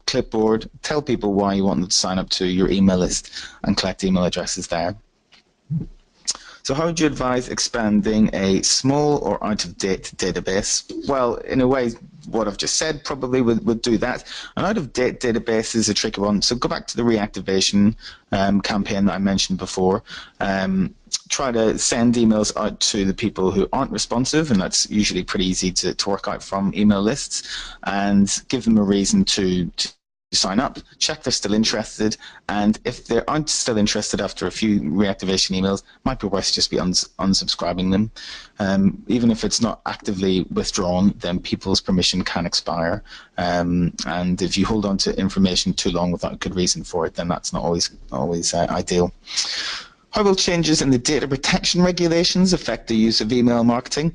Speaker 2: clipboard, tell people why you want them to sign up to your email list and collect email addresses there. So how would you advise expanding a small or out-of-date database? Well, in a way, what I've just said probably would do that. An out-of-date database is a tricky one. So go back to the reactivation campaign that I mentioned before. Try to send emails out to the people who aren't responsive, and that's usually pretty easy to work out from email lists, and give them a reason to sign up, check they're still interested, and if they aren't still interested after a few reactivation emails, might be worth just be unsubscribing them. Even if it's not actively withdrawn, then people's permission can expire, and if you hold on to information too long without a good reason for it, then that's not always ideal. How will changes in the data protection regulations affect the use of email marketing?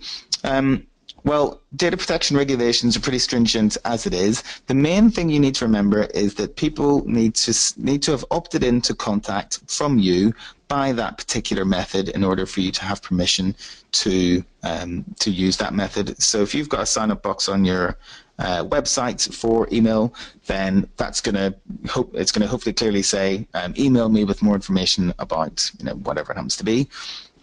Speaker 2: Well, data protection regulations are pretty stringent as it is. The main thing you need to remember is that people need to have opted into contact from you by that particular method in order for you to have permission to use that method. So if you've got a sign-up box on your website for email, then it's going to hopefully clearly say email me with more information about whatever it happens to be.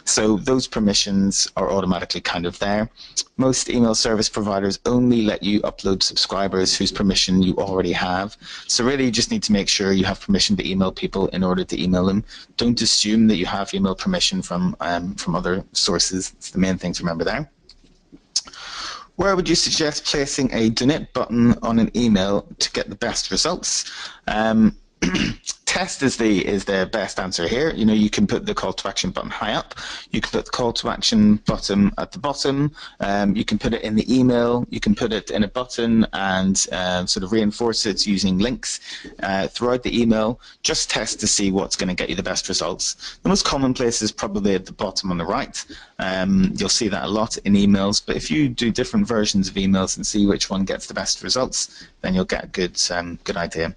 Speaker 2: So those permissions are automatically kind of there. Most email service providers only let you upload subscribers whose permission you already have. So really you just need to make sure you have permission to email people in order to email them. Don't assume that you have email permission from other sources. It's the main thing to remember there. Where would you suggest placing a donate button on an email to get the best results? Test is the best answer here. You can put the call to action button high up. You can put the call to action button at the bottom. You can put it in the email. You can put it in a button and sort of reinforce it using links throughout the email. Just test to see what's going to get you the best results. The most common place is probably at the bottom on the right. You'll see that a lot in emails, but if you do different versions of emails and see which one gets the best results, then you'll get a good idea.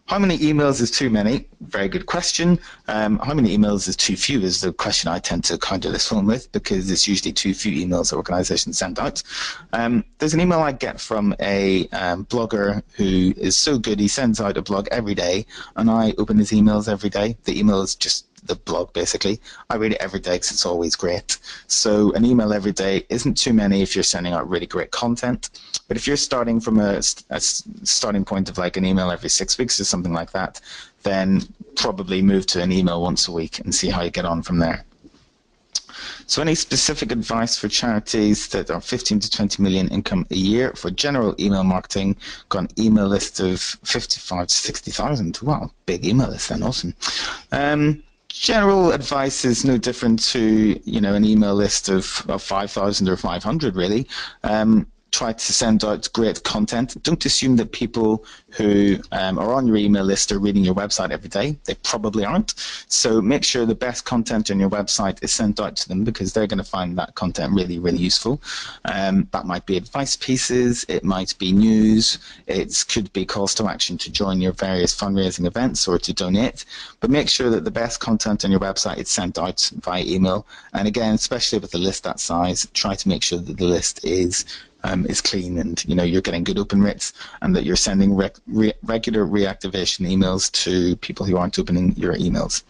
Speaker 2: How many emails is too many? Very good question. How many emails is too few is the question I tend to counter this one with, because it's usually too few emails that organizations send out. There's an email I get from a blogger who is so good, he sends out a blog every day, and I open his emails every day. The email is just the blog, basically. I read it every day because it's always great. So an email every day isn't too many if you're sending out really great content. But if you're starting from a starting point of like an email every 6 weeks or something like that, then probably move to an email once a week and see how you get on from there. So any specific advice for charities that are 15 to 20 million income a year for general email marketing? Got an email list of 55 to 60,000. Wow, big email list then, awesome. General advice is no different to an email list of 5,000 or 500 really. Try to send out great content. Don't assume that people who are on your email list are reading your website every day. They probably aren't. So make sure the best content on your website is sent out to them, because they're going to find that content really, really useful. That might be advice pieces, it might be news, it could be calls to action to join your various fundraising events or to donate. But make sure that the best content on your website is sent out via email. And again, especially with a list that size, try to make sure that the list is clean and you're getting good open rates, and that you're sending regular reactivation emails to people who aren't opening your emails.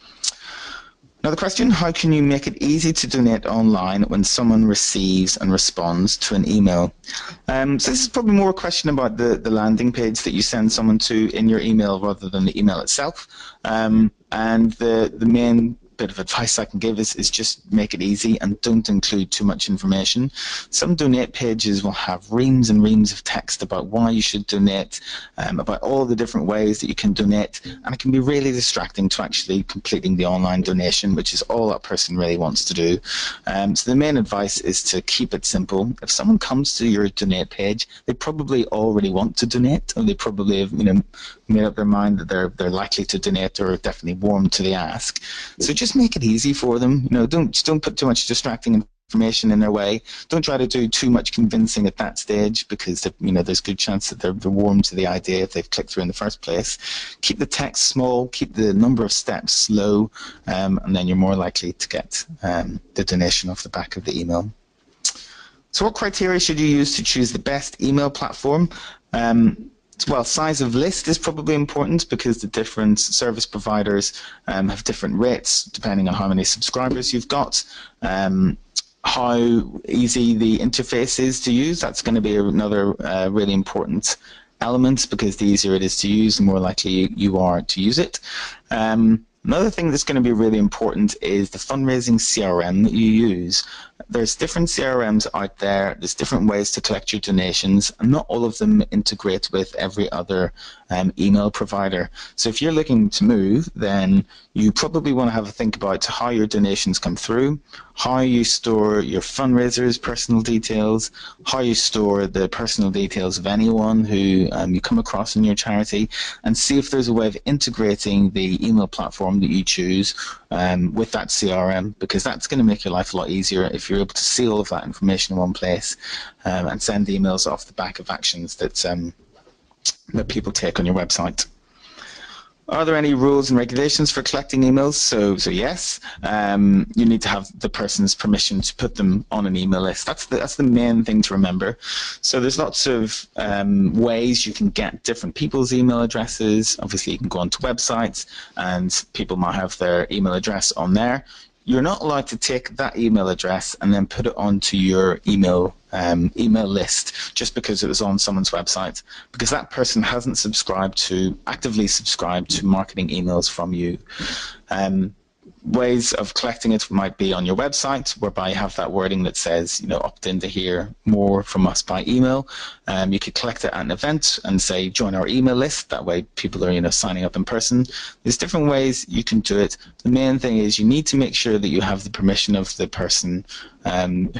Speaker 2: Another question, how can you make it easy to donate online when someone receives and responds to an email? So this is probably more a question about the landing page that you send someone to in your email rather than the email itself. And the main bit of advice I can give is just make it easy and don't include too much information. Some donate pages will have reams and reams of text about why you should donate, about all the different ways that you can donate, and it can be really distracting to actually completing the online donation, which is all that person really wants to do. So the main advice is to keep it simple. If someone comes to your donate page, they probably already want to donate, or they probably have made up their mind that they're likely to donate or definitely warm to the ask. So just make it easy for them. Don't put too much distracting information in their way. Don't try to do too much convincing at that stage, because there's a good chance that they're warm to the idea if they've clicked through in the first place. Keep the text small, keep the number of steps low, and then you're more likely to get the donation off the back of the email. So what criteria should you use to choose the best email platform? Well, size of list is probably important, because the different service providers have different rates depending on how many subscribers you've got. How easy the interface is to use, that's going to be another really important element, because the easier it is to use, the more likely you are to use it. Another thing that's going to be really important is the fundraising CRM that you use. There's different CRMs out there, there's different ways to collect your donations, and not all of them integrate with every other email provider. So if you're looking to move, then you probably want to have a think about how your donations come through, how you store your fundraisers' personal details, how you store the personal details of anyone who you come across in your charity, and see if there's a way of integrating the email platform that you choose with that CRM, because that's going to make your life a lot easier if you're able to see all of that information in one place and send emails off the back of actions that people take on your website. Are there any rules and regulations for collecting emails? So yes, you need to have the person's permission to put them on an email list. That's the main thing to remember. So there's lots of ways you can get different people's email addresses. Obviously, you can go onto websites, and people might have their email address on there. You're not allowed to take that email address and then put it onto your email list just because it was on someone's website, because that person hasn't actively subscribed to marketing emails from you. Ways of collecting it might be on your website, whereby you have that wording that says, opt in to hear more from us by email. You could collect it at an event and say, join our email list. That way people are, signing up in person. There's different ways you can do it. The main thing is you need to make sure that you have the permission of the person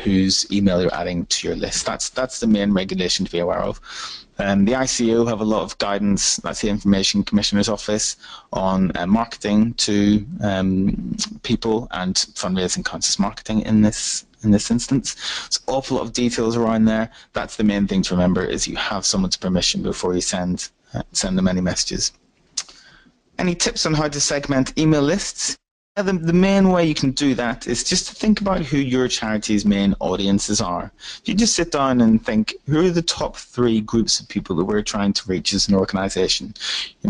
Speaker 2: whose email you're adding to your list. That's the main regulation to be aware of. The ICO have a lot of guidance, that's the Information Commissioner's Office, on marketing to people and fundraising conscious marketing in this instance. There's an awful lot of details around there. That's the main thing to remember, is you have someone's permission before you send them any messages. Any tips on how to segment email lists? The main way you can do that is just to think about who your charity's main audiences are. If you just sit down and think, who are the top 3 groups of people that we're trying to reach as an organisation?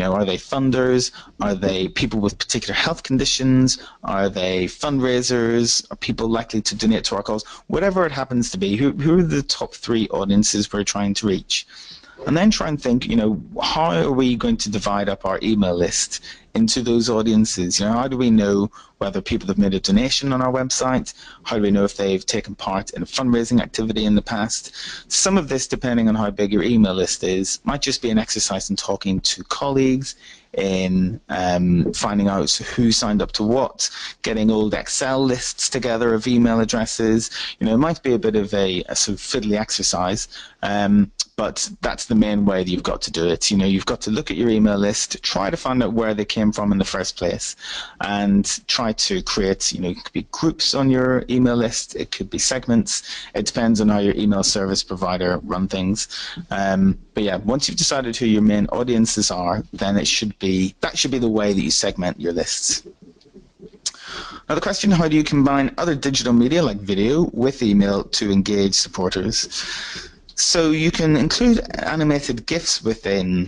Speaker 2: Are they funders? Are they people with particular health conditions? Are they fundraisers? Are people likely to donate to our cause? Whatever it happens to be, who are the top 3 audiences we're trying to reach? And then try and think, how are we going to divide up our email list into those audiences? How do we know whether people have made a donation on our website? How do we know if they've taken part in a fundraising activity in the past? Some of this, depending on how big your email list is, might just be an exercise in talking to colleagues, in finding out who signed up to what, getting old Excel lists together of email addresses. It might be a bit of a sort of fiddly exercise, but that's the main way that you've got to do it. You've got to look at your email list, try to find out where they came from in the first place, and try to create, it could be groups on your email list, it could be segments, it depends on how your email service provider run things. But yeah, once you've decided who your main audiences are, then that should be the way that you segment your lists. Now the question, how do you combine other digital media like video with email to engage supporters? So you can include animated GIFs within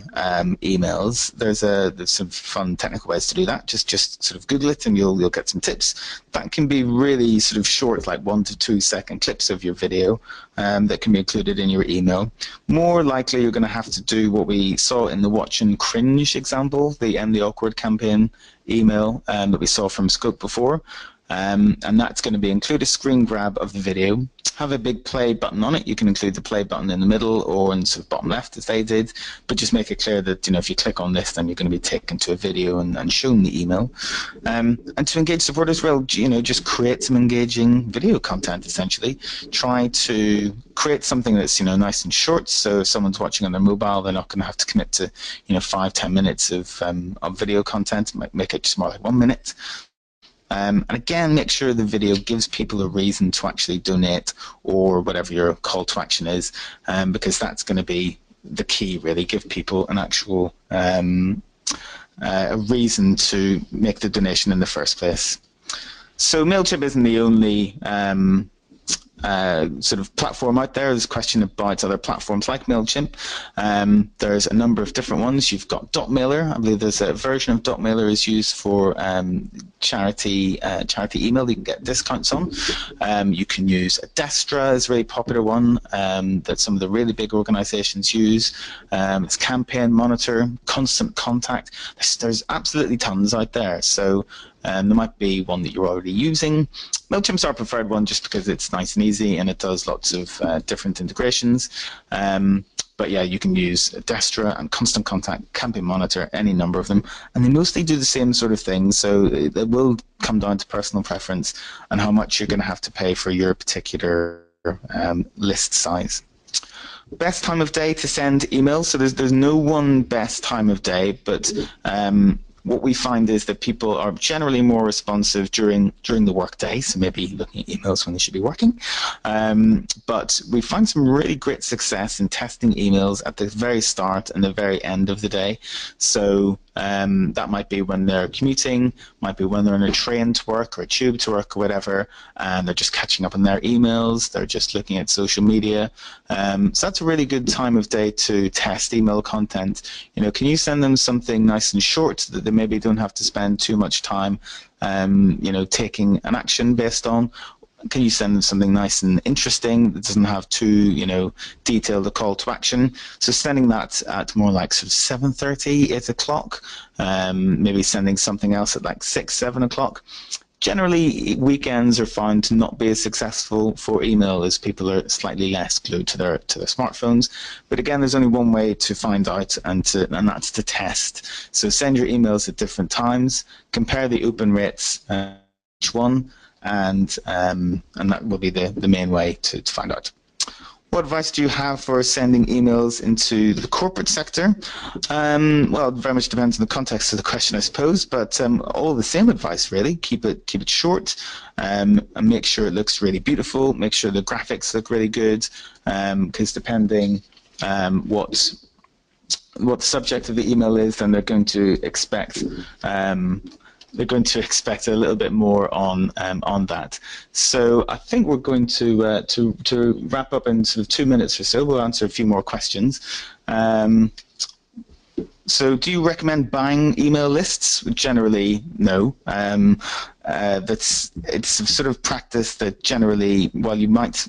Speaker 2: emails. There's some fun technical ways to do that. Just sort of Google it and you'll get some tips. That can be really sort of short, like 1 to 2 second clips of your video that can be included in your email. More likely, you're going to have to do what we saw in the Watch and Cringe example, the End the Awkward campaign email that we saw from Scope before. And that's going to be include a screen grab of the video, have a big play button on it. You can include the play button in the middle or in sort of bottom left as they did, but just make it clear that if you click on this, then you're going to be taken to a video and shown the email. And to engage supporters, well, just create some engaging video content. Essentially, try to create something that's nice and short. So if someone's watching on their mobile, they're not going to have to commit to 5-10 minutes of video content. Make it just more like 1 minute. And again, make sure the video gives people a reason to actually donate or whatever your call to action is, because that's going to be the key, really. Give people an actual a reason to make the donation in the first place. So MailChimp isn't the only sort of platform out there. There's a question about other platforms like MailChimp. There's a number of different ones. You've got Dotmailer. I believe there's a version of Dotmailer is used for charity email that you can get discounts on. You can use Destra is a really popular one that some of the really big organizations use. It's Campaign Monitor, Constant Contact. There's absolutely tons out there. So there might be one that you're already using. MailChimp's our preferred one just because it's nice and easy and it does lots of different integrations. But yeah, you can use Destra and Constant Contact, Campaign Monitor, any number of them. And they mostly do the same sort of thing, so it will come down to personal preference and how much you're going to have to pay for your particular list size. Best time of day to send emails. So there's no one best time of day, but what we find is that people are generally more responsive during the workday, so maybe looking at emails when they should be working. But we find some really great success in testing emails at the very start and the very end of the day. So that might be when they're commuting, might be when they're on a train to work or a tube to work or whatever, and they're just catching up on their emails, they're just looking at social media. So that's a really good time of day to test email content. Can you send them something nice and short so that they maybe don't have to spend too much time taking an action based on? Can you send them something nice and interesting that doesn't have too, detailed a call to action? So sending that at more like sort of 7:30, 8 o'clock, maybe sending something else at like 6, 7 o'clock. Generally, weekends are found to not be as successful for email as people are slightly less glued to their smartphones. But again, there's only one way to find out, and that's to test. So send your emails at different times, compare the open rates each one, and that will be the main way to find out. What advice do you have for sending emails into the corporate sector? Well, it very much depends on the context of the question, I suppose, but all the same advice, really. Keep it short, and make sure it looks really beautiful. Make sure the graphics look really good, because depending what the subject of the email is, then they're going to expect a little bit more on that. So I think we're going to wrap up in sort of 2 minutes or so. We'll answer a few more questions. So do you recommend buying email lists? Generally, no. It's a sort of practice that generally, while you might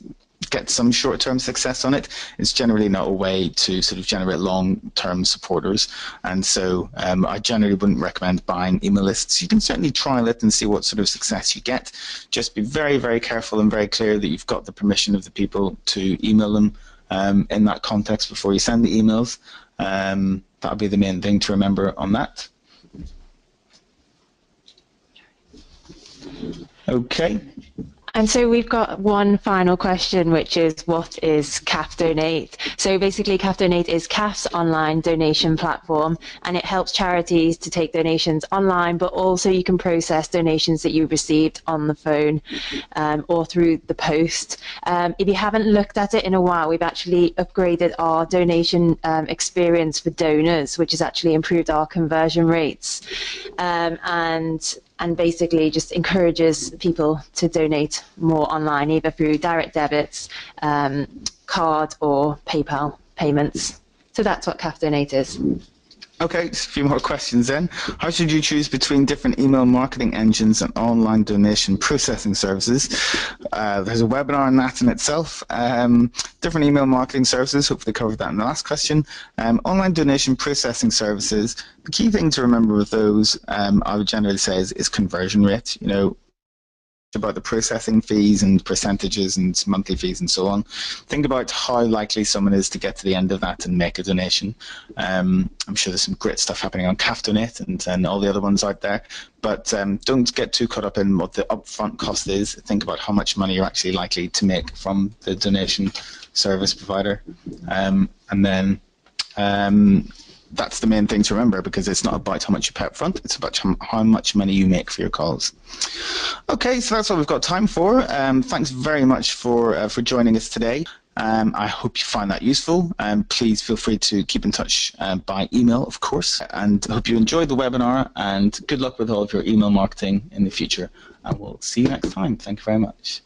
Speaker 2: get some short-term success on it, it's generally not a way to sort of generate long-term supporters. And so I generally wouldn't recommend buying email lists. You can certainly trial it and see what sort of success you get. Just be very, very careful and very clear that you've got the permission of the people to email them in that context before you send the emails. That would be the main thing to remember on that. Okay.
Speaker 1: And so we've got one final question, which is, what is CAF Donate? So basically, CAF Donate is CAF's online donation platform, and it helps charities to take donations online, but also you can process donations that you've received on the phone or through the post. If you haven't looked at it in a while, we've actually upgraded our donation experience for donors, which has actually improved our conversion rates. And basically just encourages people to donate more online, either through direct debits card or PayPal payments. So that's what CAF Donate is.
Speaker 2: Okay, just a few more questions then. How should you choose between different email marketing engines and online donation processing services? There's a webinar on that in itself. Different email marketing services, hopefully covered that in the last question. Online donation processing services, the key thing to remember with those, I would generally say, is conversion rate. You know, about the processing fees and percentages and monthly fees and so on. Think about how likely someone is to get to the end of that and make a donation. I'm sure there's some great stuff happening on CAF Donate and all the other ones out there, but don't get too caught up in what the upfront cost is. Think about how much money you're actually likely to make from the donation service provider, and then that's the main thing to remember, because it's not about how much you pay up front, it's about how much money you make for your calls. Okay, so that's all we've got time for. Thanks very much for joining us today. I hope you find that useful. Please feel free to keep in touch by email, of course, and I hope you enjoyed the webinar, and good luck with all of your email marketing in the future, and we'll see you next time. Thank you very much.